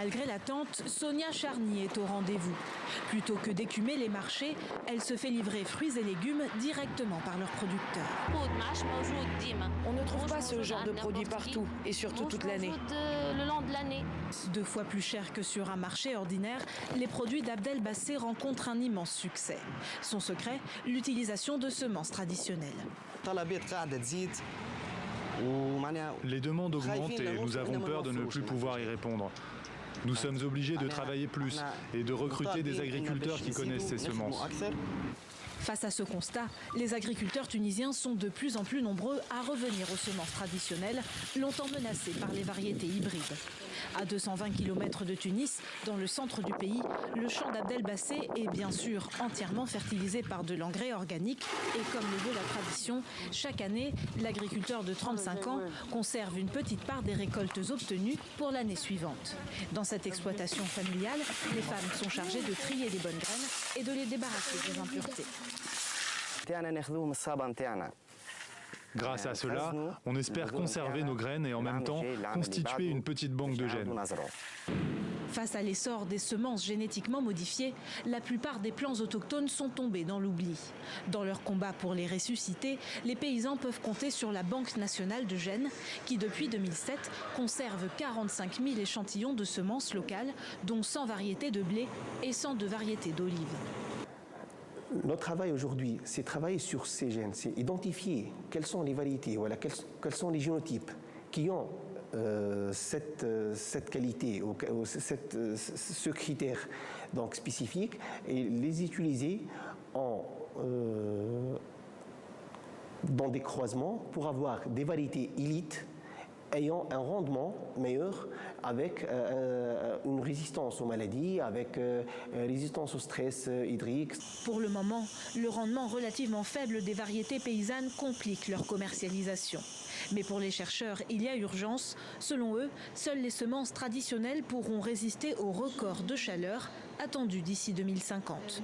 Malgré l'attente, Sonia Charny est au rendez-vous. Plutôt que d'écumer les marchés, elle se fait livrer fruits et légumes directement par leurs producteurs. On ne trouve pas ce genre de produits partout et surtout toute l'année. Le long de l'année. 2 fois plus cher que sur un marché ordinaire, les produits d'Abdel Bassé rencontrent un immense succès. Son secret, l'utilisation de semences traditionnelles. Les demandes augmentent et nous avons peur de ne plus pouvoir y répondre. Nous sommes obligés de travailler plus et de recruter des agriculteurs qui connaissent ces semences. Face à ce constat, les agriculteurs tunisiens sont de plus en plus nombreux à revenir aux semences traditionnelles, longtemps menacées par les variétés hybrides. À 220 km de Tunis, dans le centre du pays, le champ d'Abdel Bassé est bien sûr entièrement fertilisé par de l'engrais organique. Et comme le veut la tradition, chaque année, l'agriculteur de 35 ans conserve une petite part des récoltes obtenues pour l'année suivante. Dans cette exploitation familiale, les femmes sont chargées de trier les bonnes graines et de les débarrasser des impuretés. Grâce à cela, on espère conserver nos graines et en même temps constituer une petite banque de gènes. Face à l'essor des semences génétiquement modifiées, la plupart des plants autochtones sont tombés dans l'oubli. Dans leur combat pour les ressusciter, les paysans peuvent compter sur la Banque nationale de gènes qui, depuis 2007, conserve 45 000 échantillons de semences locales, dont 100 variétés de blé et 102 variétés d'olives. Notre travail aujourd'hui, c'est travailler sur ces gènes, c'est identifier quelles sont les variétés, voilà, quels sont les génotypes qui ont cette qualité, ou ce critère donc, spécifique, et les utiliser dans des croisements pour avoir des variétés élites ayant un rendement meilleur avec une résistance aux maladies, avec résistance au stress hydrique. Pour le moment, le rendement relativement faible des variétés paysannes complique leur commercialisation. Mais pour les chercheurs, il y a urgence. Selon eux, seules les semences traditionnelles pourront résister aux records de chaleur attendus d'ici 2050.